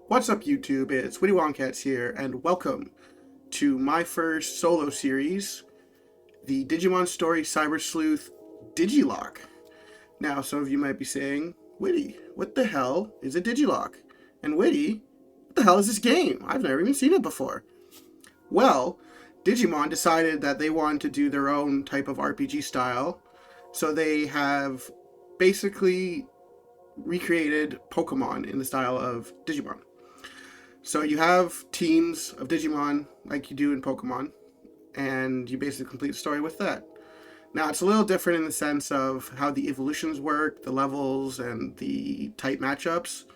What's up, YouTube? It's Witty Wonkats here, and welcome to my first solo series, the DigimonStory Cyber Sleuth Digilocke. Now, some of you might be saying, Witty, what the hell is a Digilocke? And Witty, what the hell is this game? I've never even seen it before. Well, Digimon decided that they wanted to do their own type of RPG style, so they have basically recreated Pokemon in the style of Digimon. So you have teams of Digimon like you do in Pokemon, and you basically complete the story with that. Now, it's a little different in the sense of how the evolutions work, the levels, and the type matchups,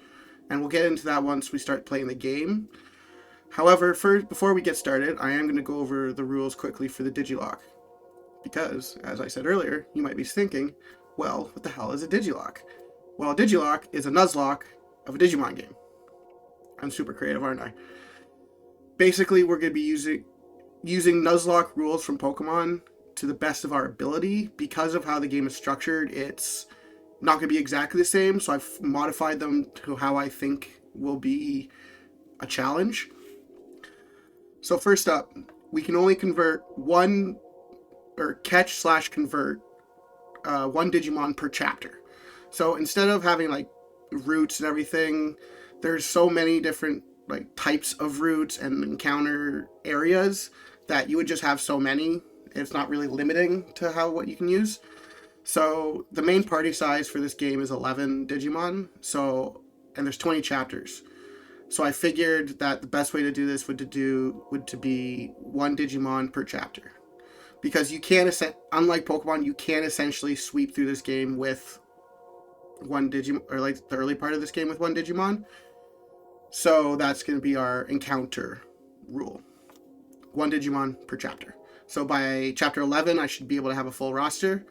and we'll get into that once we start playing the game. However, before we get started, I am going to go over the rules quickly for the Digilocke, because, as I said earlier, you might be thinking, well, what the hell is a Digilocke? Well, a Digilocke is a Nuzlocke of a Digimon game. I'm super creative, aren't I? Basically, we're going to be using Nuzlocke rules from Pokemon to the best of our ability. Because of how the game is structured, it's not going to be exactly the same, so I've modified them to how I think will be a challenge. So first up, we can only convert one, or catch/convert one Digimon per chapter. So instead of having like routes and everything, there's so many different like types of routes and encounter areas that you would just have so many. It's not really limiting to what you can use. So the main party size for this game is 11 Digimon. And there's 20 chapters. So I figured that the best way to do this would to be one Digimon per chapter, because you can't, unlike Pokemon, you can't essentially sweep through this game with one Digimon, or like the early part of this game with one Digimon. So that's going to be our encounter rule. One Digimon per chapter. So by chapter 11, I should be able to have a full roster.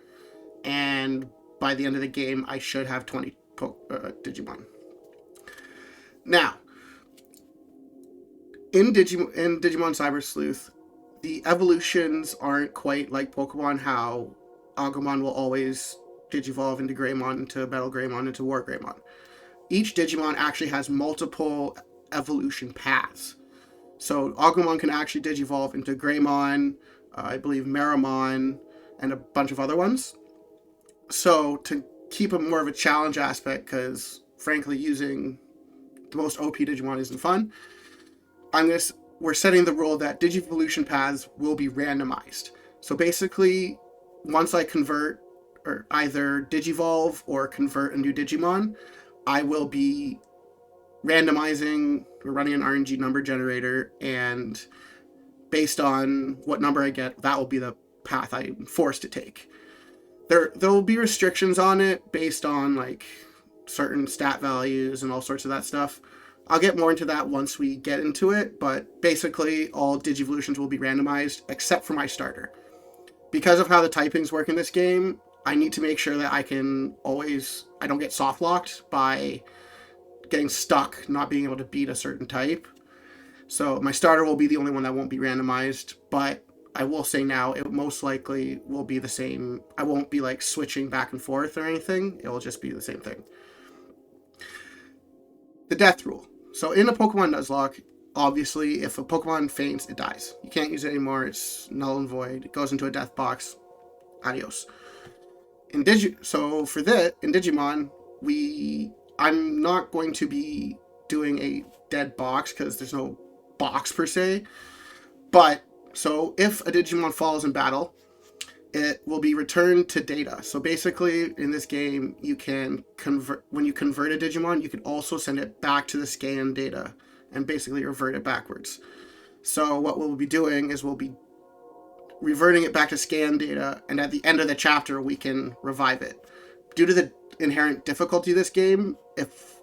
And by the end of the game, I should have 20 Digimon. Now, in Digimon Cyber Sleuth, the evolutions aren't quite like Pokemon, how Agumon will always Digivolve into Greymon, into Battle Greymon, into War Greymon. Each Digimon actually has multiple evolution paths. So Agumon can actually Digivolve into Greymon, I believe Meramon, and a bunch of other ones. So to keep a more of a challenge aspect, because frankly using the most OP Digimon isn't fun, we're setting the rule that Digi-volution paths will be randomized. So basically, once I convert, or either Digivolve or convert a new Digimon, I will be randomizing. We're running an RNG number generator, and based on what number I get, that will be the path I'm forced to take. There will be restrictions on it based on like certain stat values and all sorts of that stuff. I'll get more into that once we get into it, but basically all Digi-volutions will be randomized except for my starter. Because of how the typings work in this game, I need to make sure that I don't get soft locked by getting stuck, not being able to beat a certain type. So my starter will be the only one that won't be randomized, but I will say now it most likely will be the same. I won't be like switching back and forth or anything. It will just be the same thing. The death rule. So in a Pokemon Nuzlocke, obviously, if a Pokemon faints, it dies. You can't use it anymore. It's null and void. It goes into a death box. Adios. In Digimon, I'm not going to be doing a dead box because there's no box per se. But so if a Digimon falls in battle, it will be returned to data. So basically, in this game, you can when you convert a Digimon, you can also send it back to the scan data and basically revert it backwards. So what we'll be doing is we'll be reverting it back to scan data, and at the end of the chapter, we can revive it. Due to the inherent difficulty of this game, if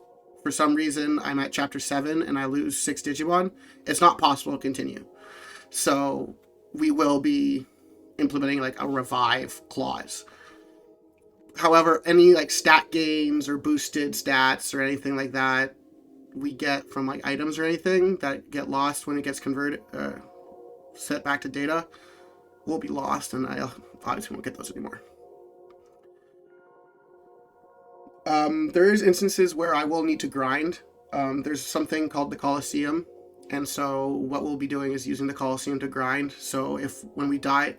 for some reason I'm at chapter 7 and I lose 6 Digimon, it's not possible to continue. So we will be implementing like a revive clause. However, any like stat gains or boosted stats or anything like that we get from like items or anything that get lost when it gets converted, set back to data, will be lost, and I obviously won't get those anymore. There is instances where I will need to grind there's something called the Coliseum, and so what we'll be doing is using the Coliseum to grind. So when we die,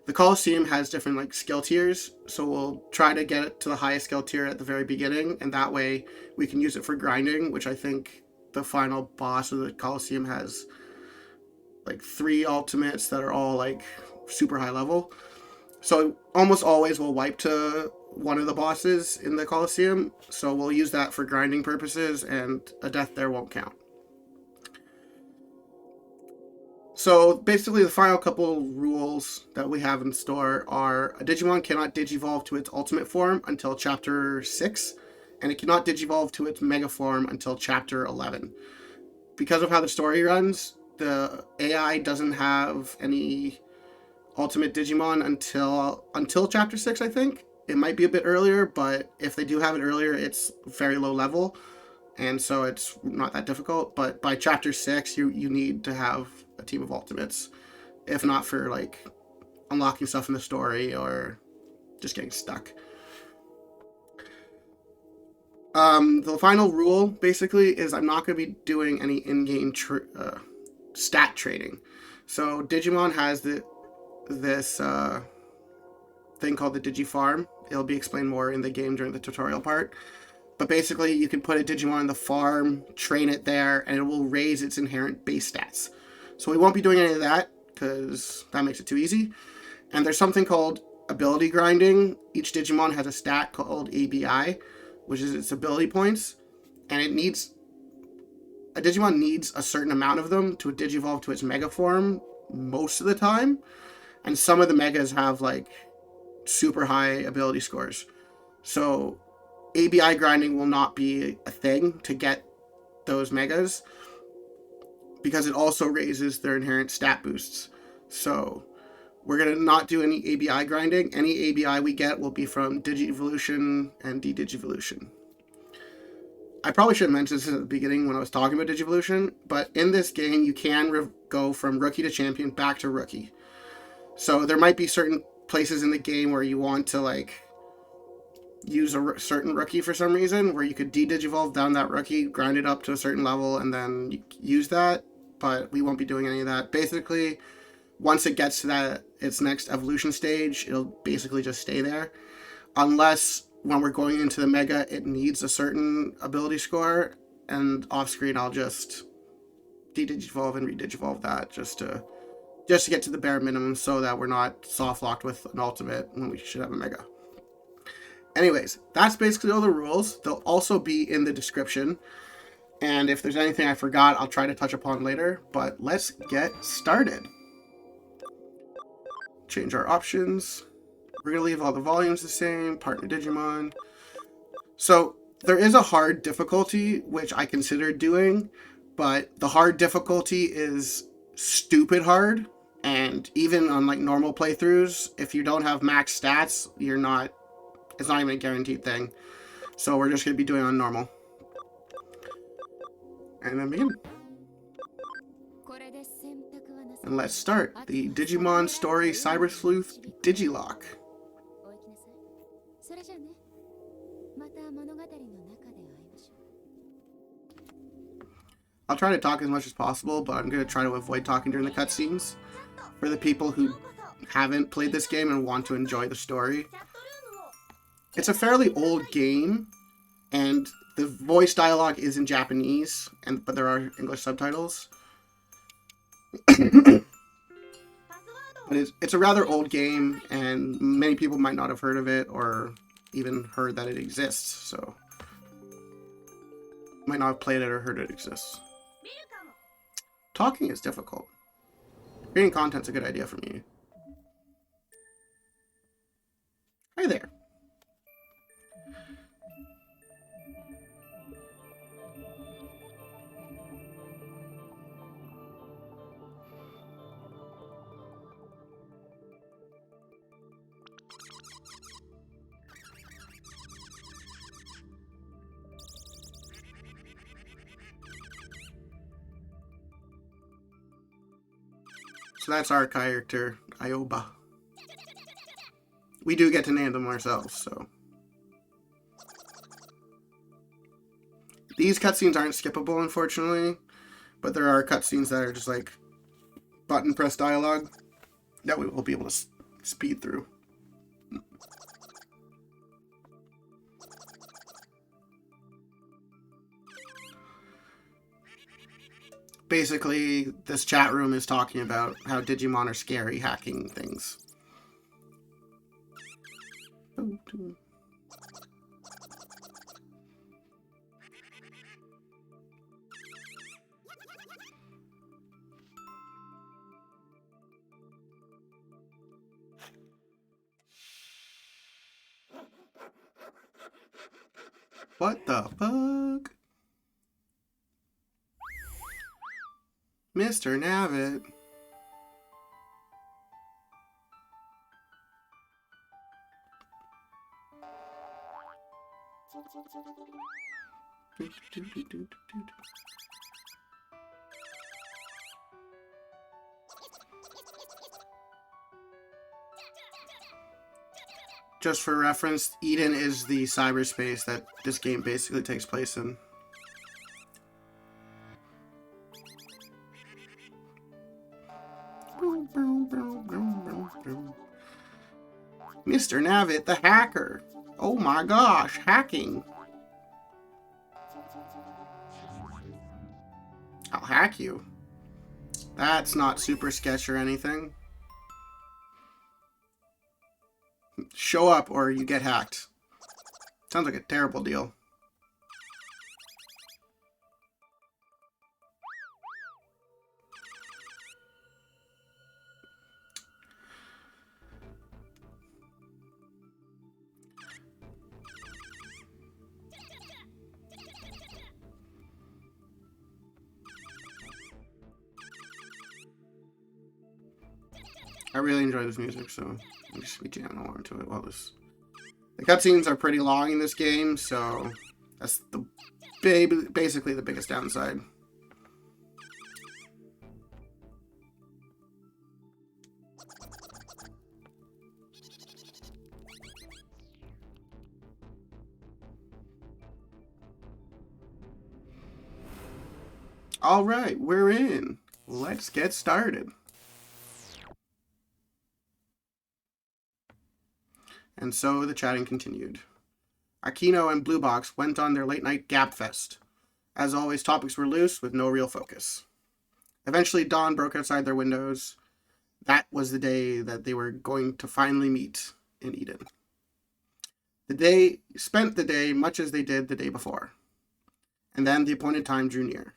the Coliseum has different like skill tiers, so we'll try to get it to the highest skill tier at the very beginning, and that way we can use it for grinding, which I think the final boss of the Coliseum has like 3 ultimates that are all like super high level. So almost always we'll wipe to one of the bosses in the Coliseum, so we'll use that for grinding purposes, and a death there won't count. So basically the final couple rules that we have in store are a Digimon cannot digivolve to its ultimate form until Chapter 6, and it cannot digivolve to its mega form until Chapter 11. Because of how the story runs, the AI doesn't have any ultimate Digimon until Chapter 6, I think. It might be a bit earlier, but if they do have it earlier, it's very low level, and so it's not that difficult. But by Chapter 6, you need to have a team of ultimates, if not for like unlocking stuff in the story or just getting stuck. The final rule basically is I'm not going to be doing any in-game stat trading. So Digimon has this thing called the Digi-farm. It'll be explained more in the game during the tutorial part. But basically, you can put a Digimon in the farm, train it there, and it will raise its inherent base stats. So we won't be doing any of that, because that makes it too easy. And there's something called ability grinding. Each Digimon has a stat called ABI, which is its ability points. And a Digimon needs a certain amount of them to digivolve to its mega form most of the time. And some of the megas have like super high ability scores. So ABI grinding will not be a thing to get those megas, because it also raises their inherent stat boosts. So we're going to not do any ABI grinding. Any ABI we get will be from Digi-evolution and de-digivolution. I probably should have mentioned this at the beginning when I was talking about Digi-evolution, but in this game you can go from rookie to champion back to rookie. So there might be certain places in the game where you want to like use a certain rookie for some reason, where you could de-digivolve down that rookie, grind it up to a certain level, and then use that. But we won't be doing any of that. Basically, once it gets to its next evolution stage, it'll basically just stay there. Unless when we're going into the mega, it needs a certain ability score, and off screen I'll just de-digivolve and re-digivolve that just to get to the bare minimum, so that we're not soft locked with an ultimate when we should have a mega. Anyways, that's basically all the rules. They'll also be in the description. And if there's anything I forgot, I'll try to touch upon later. But let's get started. Change our options. We're going to leave all the volumes the same. Partner Digimon. So there is a hard difficulty, which I considered doing. But the hard difficulty is stupid hard. And even on like normal playthroughs, if you don't have max stats, it's not even a guaranteed thing. So we're just going to be doing it on normal. And then begin. And let's start the DigimonStory Cyber Sleuth Digilocke. I'll try to talk as much as possible, but I'm going to try to avoid talking during the cutscenes for the people who haven't played this game and want to enjoy the story. It's a fairly old game, and the voice dialogue is in Japanese, but there are English subtitles. But it's a rather old game, and many people might not have heard of it or even heard that it exists, so might not have played it or heard it exists. Talking is difficult. Creating content's a good idea for me. Hi there. So that's our character, Ioba. We do get to name them ourselves, so. These cutscenes aren't skippable, unfortunately, but there are cutscenes that are just like button press dialogue that we will be able to speed through. Basically, this chat room is talking about how Digimon are scary, hacking things. What the fuck? Mr. Navit. Just for reference, Eden is the cyberspace that this game basically takes place in. Mr. Navit, the hacker. Oh my gosh, hacking. I'll hack you. That's not super sketch or anything. Show up or you get hacked. Sounds like a terrible deal. I really enjoy this music, so I'm just be jamming along to it while this. The cutscenes are pretty long in this game, so that's the basically the biggest downside. All right, we're in. Let's get started. And so the chatting continued. Aquino and Blue Box went on their late-night gabfest. As always, topics were loose with no real focus. Eventually, dawn broke outside their windows. That was the day that they were going to finally meet in Eden. They spent the day much as they did the day before. And then the appointed time drew near.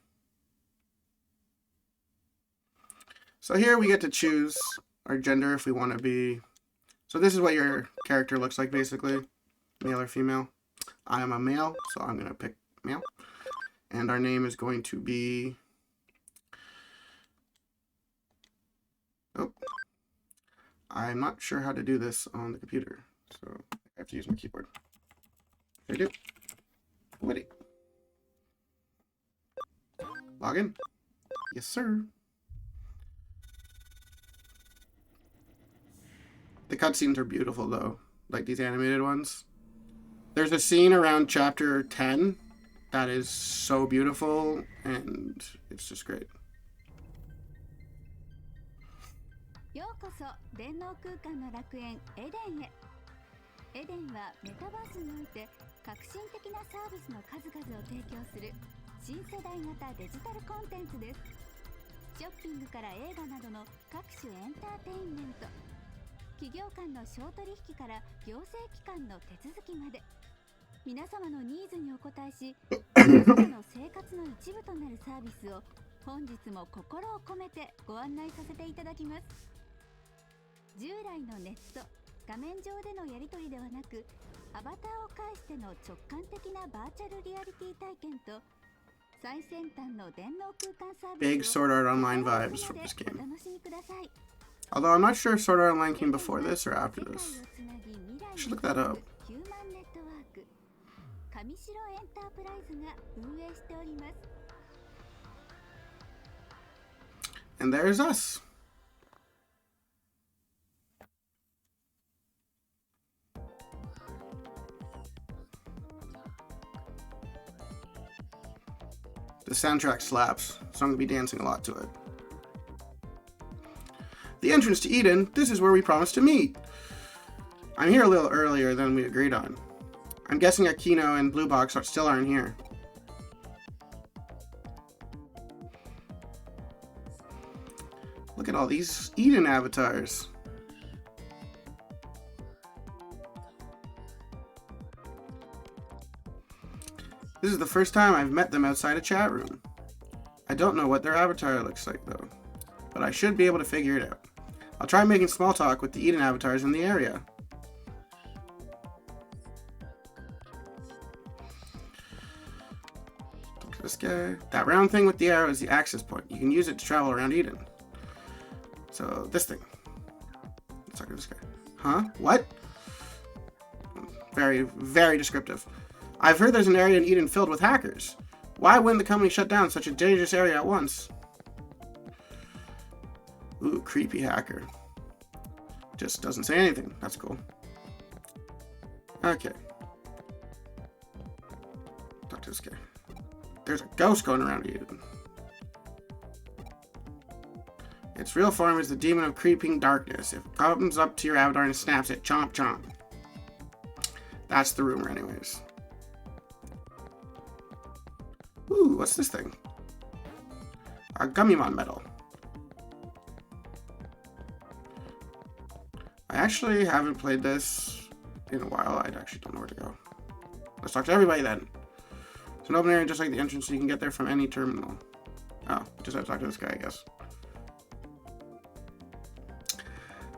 So here we get to choose our gender if we want to be... So this is what your character looks like, basically. Male or female. I am a male, so I'm going to pick male. And our name is going to be... Oh. I'm not sure how to do this on the computer, so I have to use my keyboard. I do. Wait. Login? Yes, sir. The cutscenes are beautiful, though, like these animated ones. There's a scene around chapter 10 that is so beautiful, and it's just great. ようこそ電脳空間の楽園エデンへ。エデンはメタバースにおいて革新的なサービスの数々を提供する新世代型デジタルコンテンツです。ショッピングから映画などの各種エンターテインメント、企業間の商取引から行政機関の手続きまで、皆様のニーズにお応えし、皆様の生活の一部となるサービスを本日も心を込めてご案内させていただきます。従来のネット、画面上でのやり取りではなく、アバターを介しての直感的なバーチャルリアリティ体験と最先端の電脳空間サービス Big Sword Art Online vibes from this game. Although I'm not sure if Sword Art Online came before this or after this. I should look that up. And there's us. soundtrack slaps, so I'm going to be dancing a lot to it. The entrance to Eden, this is where we promised to meet. I'm here a little earlier than we agreed on. I'm guessing Akino and Blue Box still aren't here. Look at all these Eden avatars. This is the first time I've met them outside a chat room. I don't know what their avatar looks like though, but I should be able to figure it out. I'll try making small talk with the Eden avatars in the area. Look at this guy. That round thing with the arrow is the access point. You can use it to travel around Eden. So, this thing. Let's talk to this guy. Huh? What? Very, very descriptive. I've heard there's an area in Eden filled with hackers. Why wouldn't the company shut down such a dangerous area at once? Ooh, creepy hacker. Just doesn't say anything. That's cool. Okay. Talk to this guy. There's a ghost going around Eden. Its real form is the demon of creeping darkness. If it comes up to your avatar and snaps it, chomp chomp. That's the rumor anyways. Ooh, what's this thing? A Gummimon medal. I actually haven't played this in a while. I actually don't know where to go. Let's talk to everybody then. It's an open area just like the entrance, so you can get there from any terminal. Oh, just have to talk to this guy, I guess.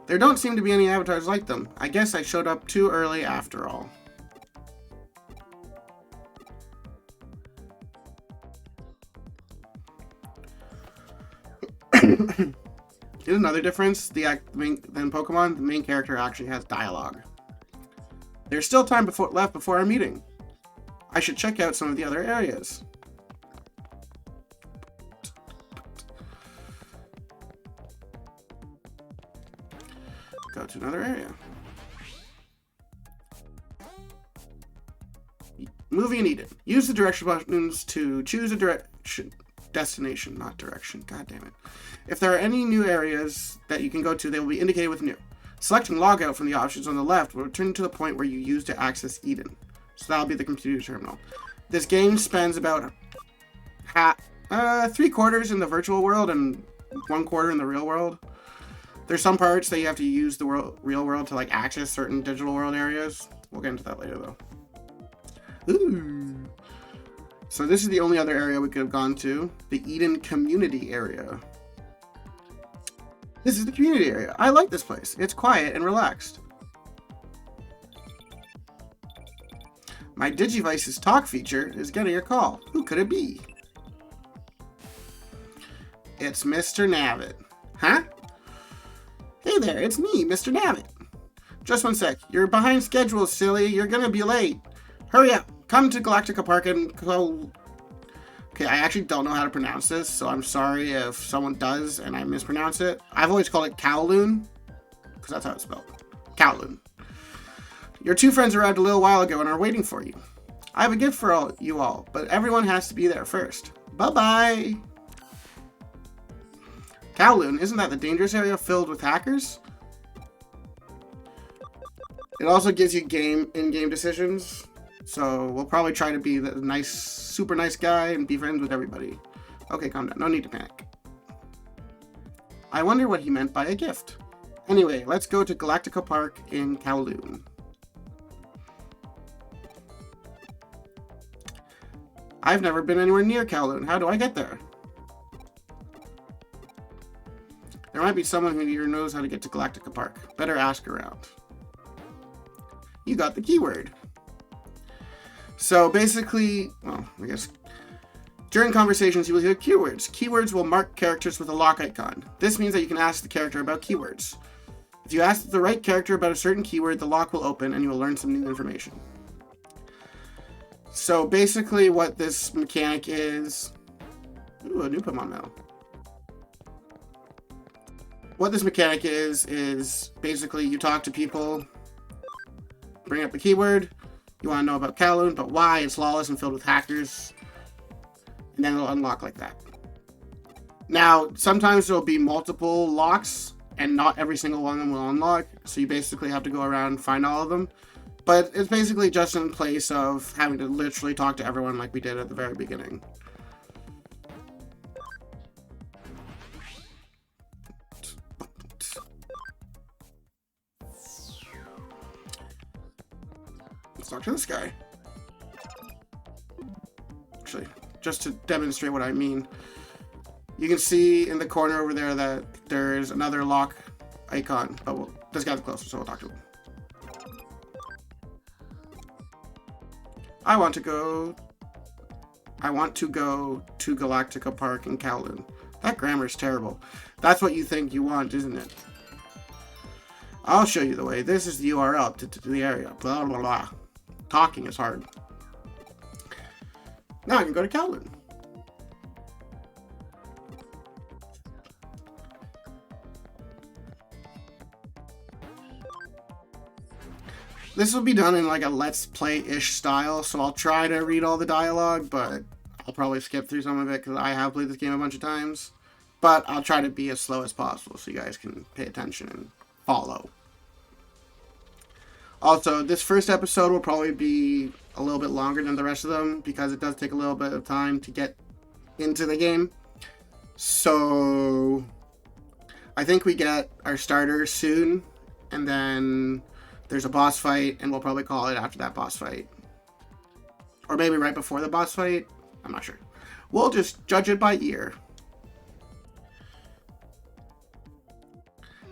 There don't seem to be any avatars like them. I guess I showed up too early after all. Here's another difference than Pokemon. The main character actually has dialogue. There's still time left before our meeting. I should check out some of the other areas. Go to another area. Movie in Eden. Use the direction buttons to choose a destination, not direction. God damn it. If there are any new areas that you can go to, they will be indicated with new. Select and log out from the options on the left will return to the point where you used to access Eden. So that'll be the computer terminal. This game spends about 3/4 in the virtual world and 1/4 in the real world. There's some parts that you have to use the real world to like access certain digital world areas. We'll get into that later though. Ooh. So this is the only other area we could have gone to. The Eden community area. This is the community area. I like this place. It's quiet and relaxed. My Digivice's talk feature is getting a call. Who could it be? It's Mr. Navit. Huh? Hey there, it's me, Mr. Navit. Just one sec. You're behind schedule, silly. You're gonna be late. Hurry up. Come to Galactica Park and go... Okay, I actually don't know how to pronounce this, so I'm sorry if someone does and I mispronounce it. I've always called it Kowloon, because that's how it's spelled. Kowloon. Your two friends arrived a little while ago and are waiting for you. I have a gift for you all, but everyone has to be there first. Bye-bye! Kowloon, isn't that the dangerous area filled with hackers? It also gives you in-game decisions. So we'll probably try to be the nice, super nice guy and be friends with everybody. Okay, calm down. No need to panic. I wonder what he meant by a gift. Anyway, let's go to Galactica Park in Kowloon. I've never been anywhere near Kowloon. How do I get there? There might be someone who here knows how to get to Galactica Park. Better ask around. You got the keyword. So basically, well, I guess during conversations you will hear keywords. Keywords will mark characters with a lock icon. This means that you can ask the character about keywords. If you ask the right character about a certain keyword, the lock will open and you will learn some new information. So basically what this mechanic is... Ooh, a new Pokemon medal. What this mechanic is basically you talk to people, bring up the keyword. You want to know about Kowloon, but why it's lawless and filled with hackers. and then it'll unlock like that. Now, sometimes there'll be multiple locks, and not every single one of them will unlock, so you basically have to go around and find all of them. But it's basically just in place of having to literally talk to everyone like we did at the very beginning. Let's talk to this guy. Actually, just to demonstrate what I mean. You can see in the corner over there that there's another lock icon. Oh, well, this guy's closer, so we'll talk to him. I want to go to Galactica Park in Kowloon. That grammar's terrible. That's what you think you want, isn't it? I'll show you the way. This is the URL to the area. Blah, blah, blah. Talking is hard. Now I can go to Kowloon. This will be done in like a let's play-ish style, so I'll try to read all the dialogue, but I'll probably skip through some of it because I have played this game a bunch of times. But I'll try to be as slow as possible so you guys can pay attention and follow. Also, this first episode will probably be a little bit longer than the rest of them because it does take a little bit of time to get into the game. So I think we get our starter soon, and then there's a boss fight, and we'll probably call it after that boss fight. Or maybe right before the boss fight. I'm not sure. We'll just judge it by ear.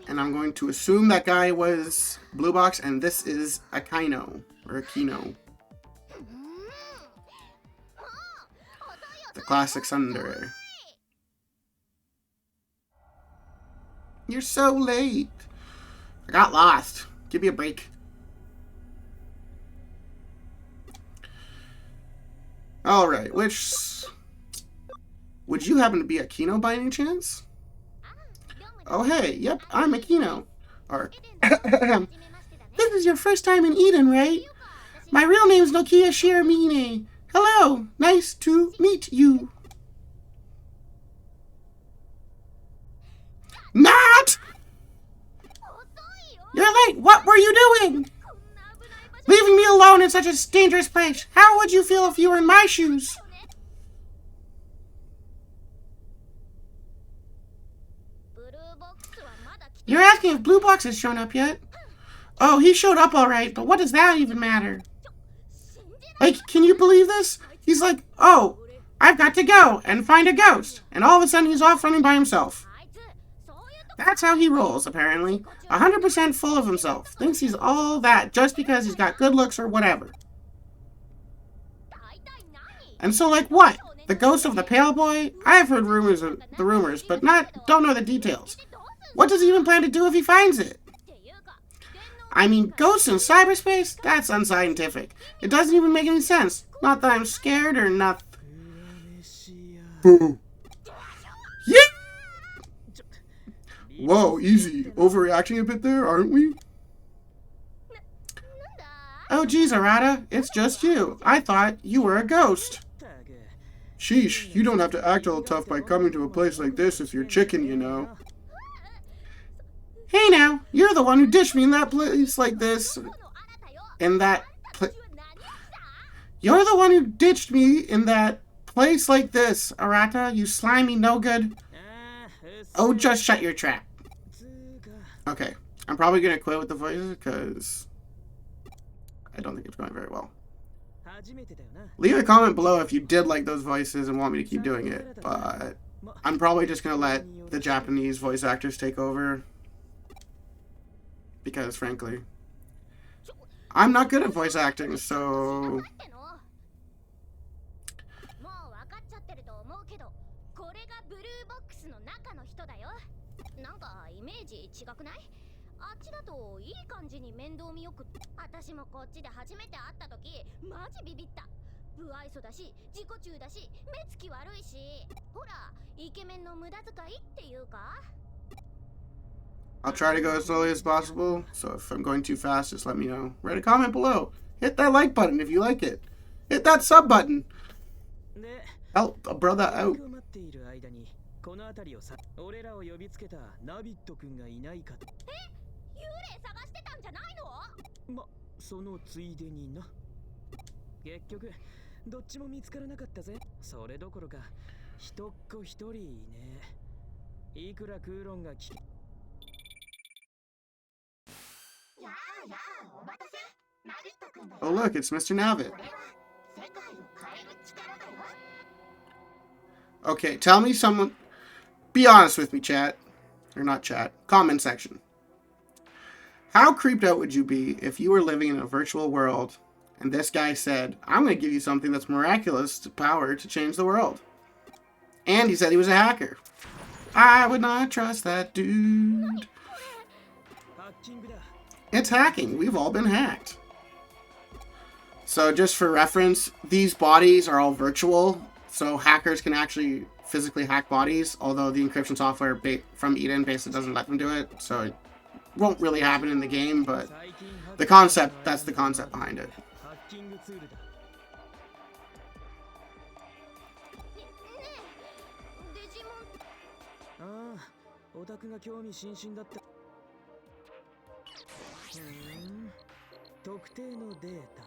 And I'm going to assume that guy was Blue Box, and this is Akino, or Akino. The classic tsundere. You're so late. I got lost. Give me a break. Alright, would you happen to be Akino by any chance? Oh hey, yep, I'm Akino. Or, this is your first time in Eden, right? My real name's Nokia Shiramine. Hello, nice to meet you. Not! You're late! What were you doing? Leaving me alone in such a dangerous place. How would you feel if you were in my shoes? You're asking if Blue Box has shown up yet? Oh, he showed up alright, but what does that even matter? Like, can you believe this? He's like, oh, I've got to go and find a ghost. And all of a sudden he's off running by himself. That's how he rolls, apparently. 100% full of himself. Thinks he's all that just because he's got good looks or whatever. And so, like, what? The ghost of the pale boy? I have heard the rumors, but don't know the details. What does he even plan to do if he finds it? I mean, ghosts in cyberspace? That's unscientific. It doesn't even make any sense. Not that I'm scared or nothing. Boo. Yeah! Whoa, easy. Overreacting a bit there, aren't we? Oh geez, Arata, it's just you. I thought you were a ghost. Sheesh, you don't have to act all tough by coming to a place like this if you're chicken, you know. Hey now, you're the one who ditched me in that place like this. You're the one who ditched me in that place like this, Arata, you slimy no-good. Oh, just shut your trap. Okay, I'm probably going to quit with the voices because I don't think it's going very well. Leave a comment below if you did like those voices and want me to keep doing it, but I'm probably just going to let the Japanese voice actors take over because, frankly, I'm not good at voice acting, so... I'll try to go as slowly as possible, so if I'm going too fast, just let me know. Write a comment below. Hit that like button if you like it. Hit that sub button. Help a brother out. 待っている間にこの辺りをさ俺らを呼びつけたナビット君がいないかと。幽霊探してたんじゃないの？ま、そのついでにな。結局どっちも見つからなかったぜ。それどころか一っ子一人いねえ。いくらクーロンが聞け。やあやあ、お待たせ。ナビット君だよ。 Oh look, it's Mr. Navid. これは世界を変える力だよ。 Okay, tell me someone... Be honest with me, chat. Or not chat. Comment section. How creeped out would you be if you were living in a virtual world and this guy said, I'm going to give you something that's miraculous power to change the world. And he said he was a hacker. I would not trust that dude. It's hacking. We've all been hacked. So just for reference, these bodies are all virtual. So hackers can actually physically hack bodies, although the encryption software from Eden basically doesn't let them do it. So it won't really happen in the game, but the concept, that's the concept behind it. ああ、オタクが興味津々だった。特定のデータ。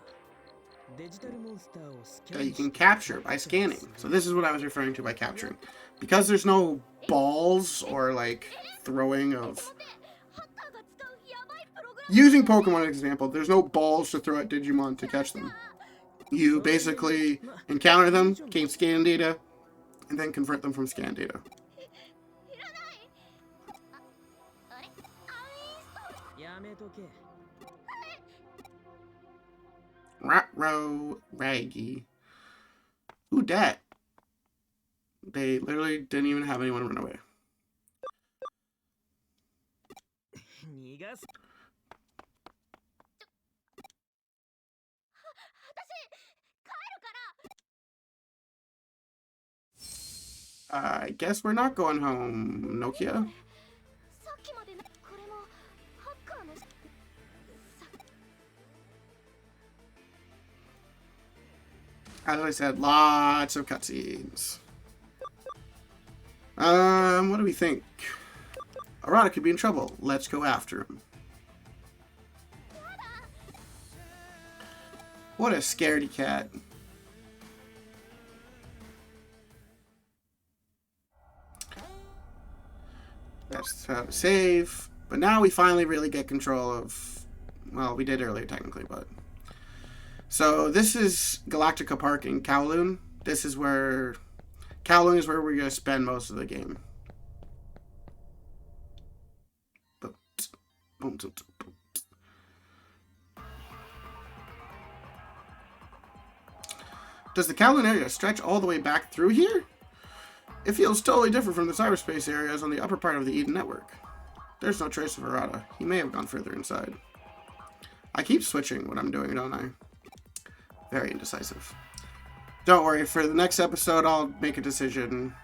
デジタルモンスターをスキャン That you can capture by scanning. So this is what I was referring to by capturing. Because there's no balls or like throwing of... Using Pokemon as an example, there's no balls to throw at Digimon to catch them. You basically encounter them, gain scan data, and then convert them from scan data. Rat-row, Raggy. Who dat? They literally didn't even have anyone run away. I guess we're not going home, Nokia. As I said, lots of cutscenes. What do we think? Arata could be in trouble. Let's go after him. What a scaredy cat. That's how to save. But now we finally really get control of... Well, we did earlier technically, but... So this is Galactica Park in Kowloon. This is where... Kowloon is where we're going to spend most of the game. Does the Kowloon area stretch all the way back through here? It feels totally different from the cyberspace areas on the upper part of the Eden network. There's no trace of Arata. He may have gone further inside. I keep switching what I'm doing, don't I? Very indecisive. Don't worry, for the next episode, I'll make a decision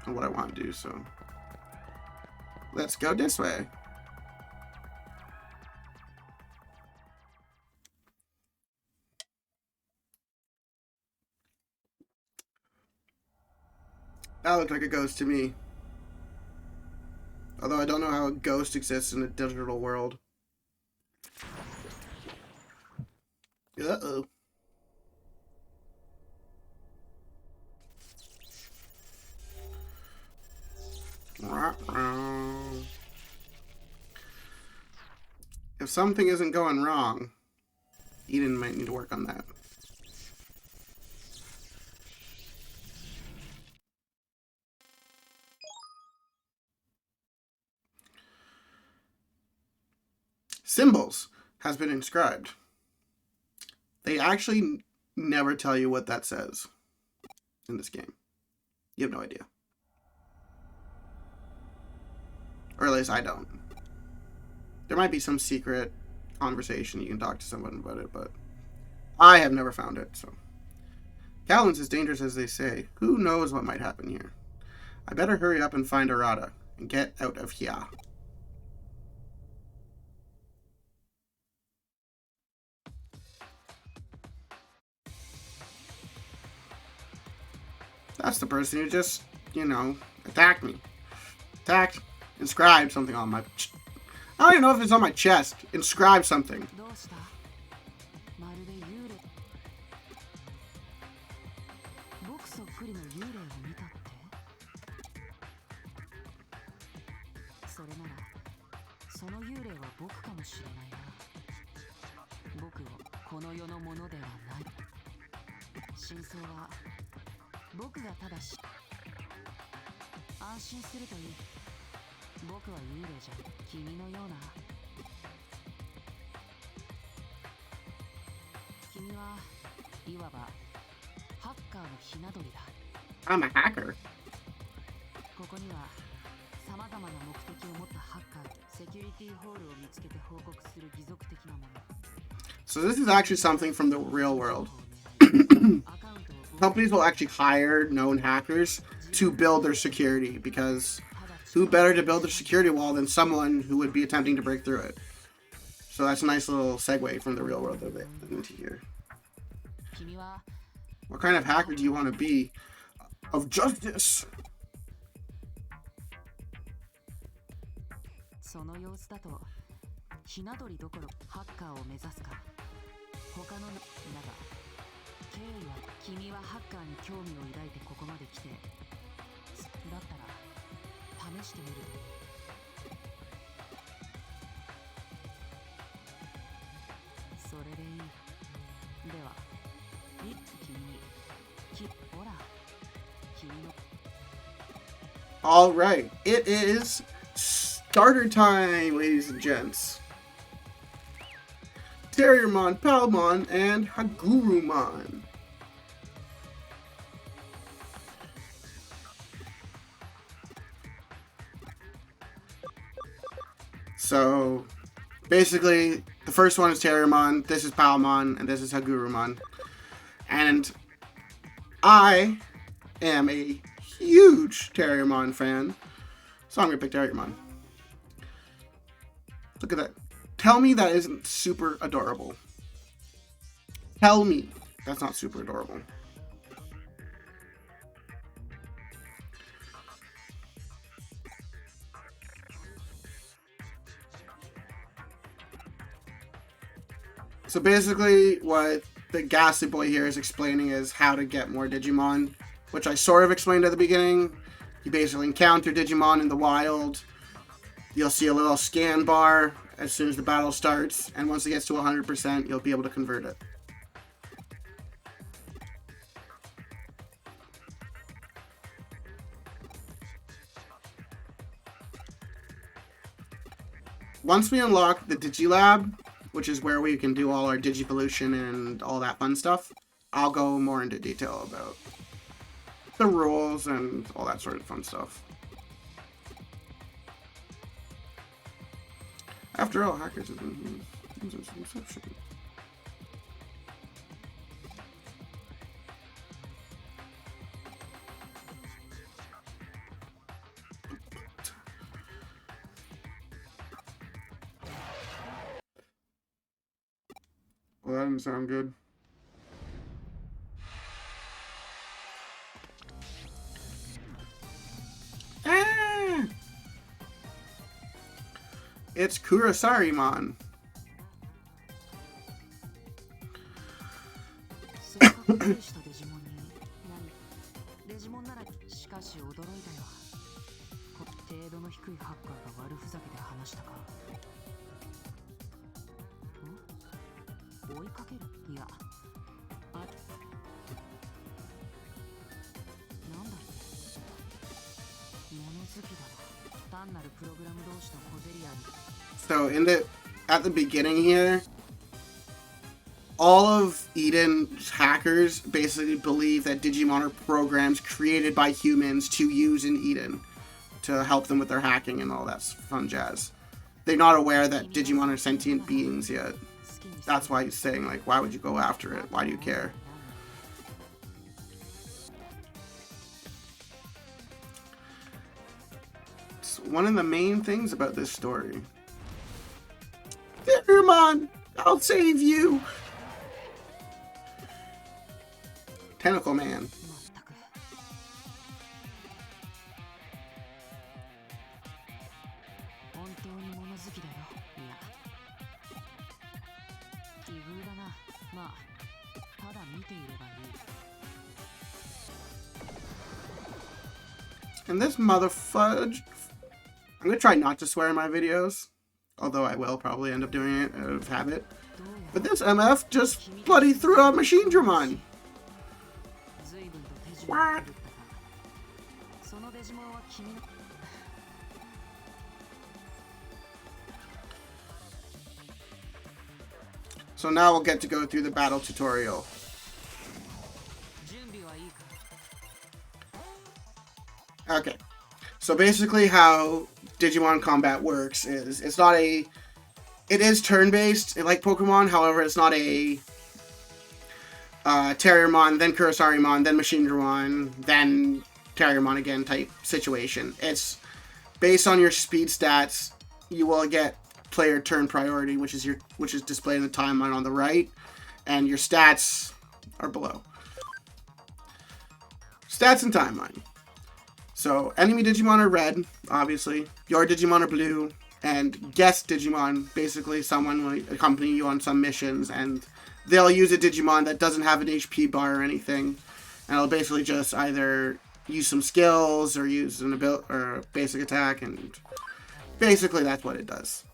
on what I want to do, so... Let's go this way. That looked like a ghost to me. Although I don't know how a ghost exists in a digital world. Uh-oh. If something isn't going wrong, Eden might need to work on that. Symbols has been inscribed. They actually never tell you what that says in this game. You have no idea. Or at least I don't. There might be some secret conversation you can talk to someone about it, but I have never found it, so. Kowloon's as dangerous as they say. Who knows what might happen here? I better hurry up and find Arata and get out of here. That's the person who just, you know, attacked me. Attacked, inscribed something on my... I don't even know if it's on my chest. Inscribed something. どうしたまるで幽霊僕そっくりの幽霊を見たってそれならその幽霊は僕かもしれないな僕はこの世のものではない真相は僕がただし安心するといい僕は幽霊じゃ君のような君はいわばハッカーのひな鳥だ I'm a hacker. ここには様々な目的を持ったハッカーセキュリティホールを見つけて報告する義足的なもの So this is actually something from the real world. Companies will actually hire known hackers to build their security because who better to build their security wall than someone who would be attempting to break through it? So that's a nice little segue from the real world of it into here. What kind of hacker do you want to be? Of justice! その様子だとひな鳥どころハッカーを目指すか他のだが経緯は君はハッカーに興味を抱いてここまで来てだったら試してみるといいそれでいいではい君にほら君の Alright, it is starter time, ladies and gents. Terriermon, Palmon, and Hagurumon. So, basically, the first one is Terriermon, this is Palmon, and this is Hagurumon. And I am a huge Terriermon fan, so I'm gonna pick Terriermon. Look at that. Tell me that isn't super adorable. Tell me that's not super adorable. So basically what the Ghastly Boy here is explaining is how to get more Digimon, which I sort of explained at the beginning. You basically encounter Digimon in the wild. You'll see a little scan bar as soon as the battle starts, and once it gets to 100%, you'll be able to convert it. Once we unlock the Digilab, which is where we can do all our Digi-volution and all that fun stuff, I'll go more into detail about the rules and all that sort of fun stuff. After all, hackers have been used as inception. Well, that didn't sound good. Ah! It's Kurosari-mon. せっかくプレイしたデジモンに何デジモンならしかし驚いたよ程度の低いハッカーが悪ふざけで話したか追いかけるいやあなんだって物好きだな単なるプログラム同士の小競り合い So at the beginning here, all of Eden's hackers basically believe that Digimon are programs created by humans to use in Eden to help them with their hacking and all that fun jazz. They're not aware that Digimon are sentient beings yet. That's why he's saying, like, why would you go after it? Why do you care? It's one of the main things about this story. Digimon, I'll save you! Tentacle Man. きだよ。いや。奇遇だな。まあ、ただ見ていればいい。 And this motherfudge. I'm gonna try not to swear in my videos, although I will probably end up doing it out of habit. But this MF just bloody threw out Machine Digimon. What? So now we'll get to go through the battle tutorial. Okay, so basically how Digimon combat works is it is turn-based like Pokemon, however it's not a Terriermon, then Kurosarimon, then Machinedramon, then Terriermon again type situation. It's based on your speed stats. You will get player turn priority, which is displayed in the timeline on the right, and your stats are below. Stats and timeline. So enemy Digimon are red, obviously. Your Digimon are blue, and guest Digimon, basically someone will accompany you on some missions, and they'll use a Digimon that doesn't have an HP bar or anything, and it'll basically just either use some skills or use an ability or a basic attack, and basically that's what it does.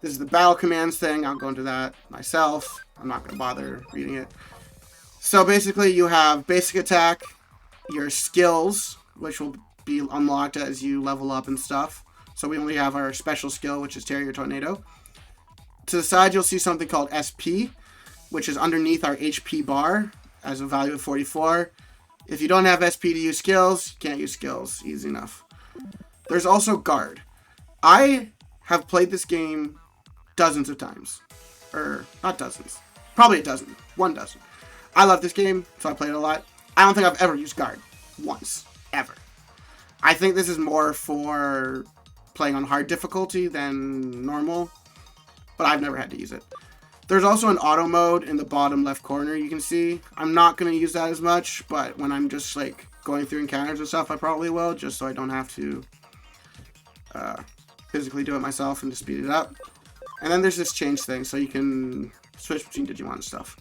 This is the battle commands thing. I'll go into that myself. I'm not going to bother reading it. So basically you have basic attack, your skills, which will be unlocked as you level up and stuff. So we only have our special skill, which is Terrier Tornado. To the side, you'll see something called SP, which is underneath our HP bar as a value of 44. If you don't have SP to use skills, you can't use skills. Easy enough. There's also Guard. I have played this game dozens of times. Or, not dozens. Probably a dozen. 1 dozen. I love this game, so I played it a lot. I don't think I've ever used Guard. Once. Ever. I think this is more for playing on hard difficulty than normal, but I've never had to use it. There's also an auto mode in the bottom left corner you can see. I'm not going to use that as much, but when I'm just like going through encounters and stuff, I probably will, just so I don't have to physically do it myself and just speed it up. And then there's this change thing, so you can switch between Digimon and stuff.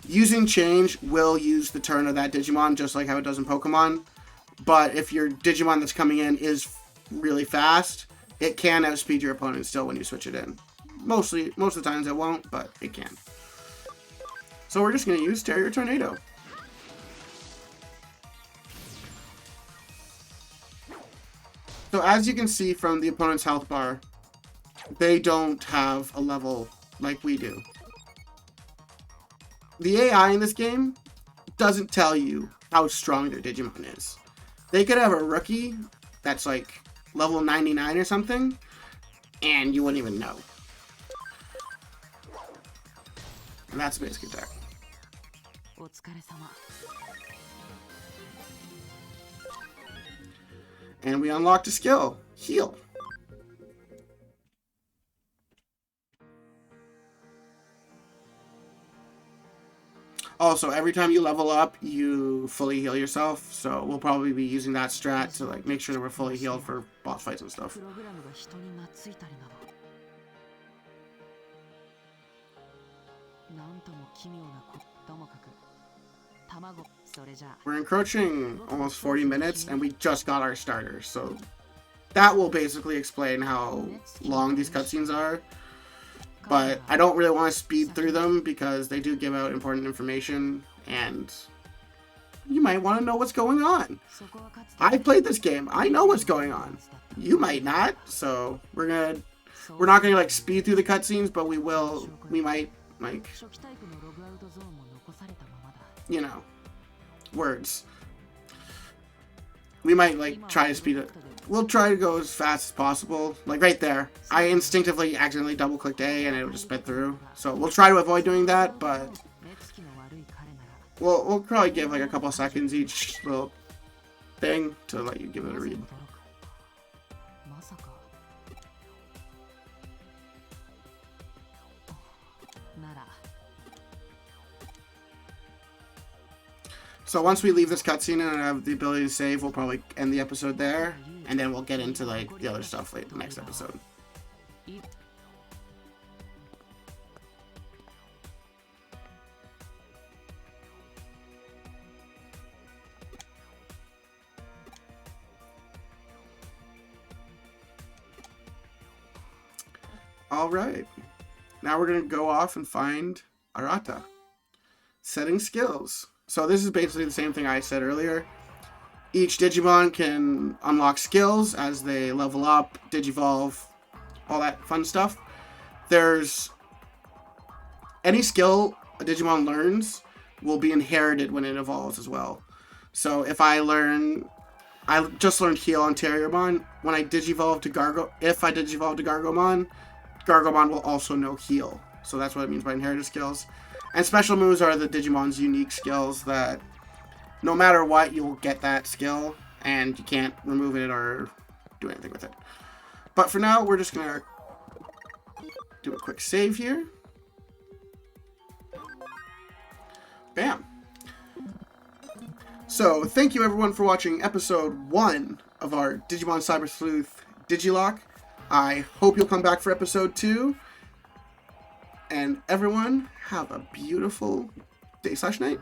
Using change will use the turn of that Digimon, just like how it does in Pokemon. But if your Digimon that's coming in is really fast, it can outspeed your opponent still when you switch it in. Most of the times it won't, but it can. So we're just going to use Terrier Tornado. So as you can see from the opponent's health bar, they don't have a level like we do. The AI in this game doesn't tell you how strong their Digimon is. They could have a rookie that's like level 99 or something, and you wouldn't even know. And that's basic attack. And we unlocked a skill, Heal. Also, every time you level up, you fully heal yourself, so we'll probably be using that strat to like make sure that we're fully healed for boss fights and stuff. We're encroaching almost 40 minutes, and we just got our starter, so that will basically explain how long these cutscenes are. But I don't really want to speed through them because they do give out important information, and you might want to know what's going on. I played this game. I know what's going on. You might not, so we're not gonna like speed through the cutscenes, but we might like, you know, words. We might like try to speed it. We'll try to go as fast as possible. Like right there, I instinctively accidentally double-clicked A and it would just sped through. So we'll try to avoid doing that, but we'll probably give like a couple seconds each little thing to let you give it a read. So once we leave this cutscene and I have the ability to save, we'll probably end the episode there, and then we'll get into like the other stuff later, the next episode. い All right. Now we're going to go off and find Arata. Setting skills. So this is basically the same thing I said earlier. Each Digimon can unlock skills as they level up, Digi-volve, all that fun stuff. There's any skill a Digimon learns will be inherited when it evolves as well. So if I just learned Heal on Terriermon. When I Digivolve to if I Digivolve to Gargomon, Gargomon will also know Heal. So that's what it means by inherited skills. And special moves are the Digimon's unique skills that no matter what, you'll get that skill and you can't remove it or do anything with it. But for now, we're just going to do a quick save here. Bam. So, thank you everyone for watching episode 1 of our Digimon Cyber Sleuth Digilocke. I hope you'll come back for episode 2. And everyone, have a beautiful day/night.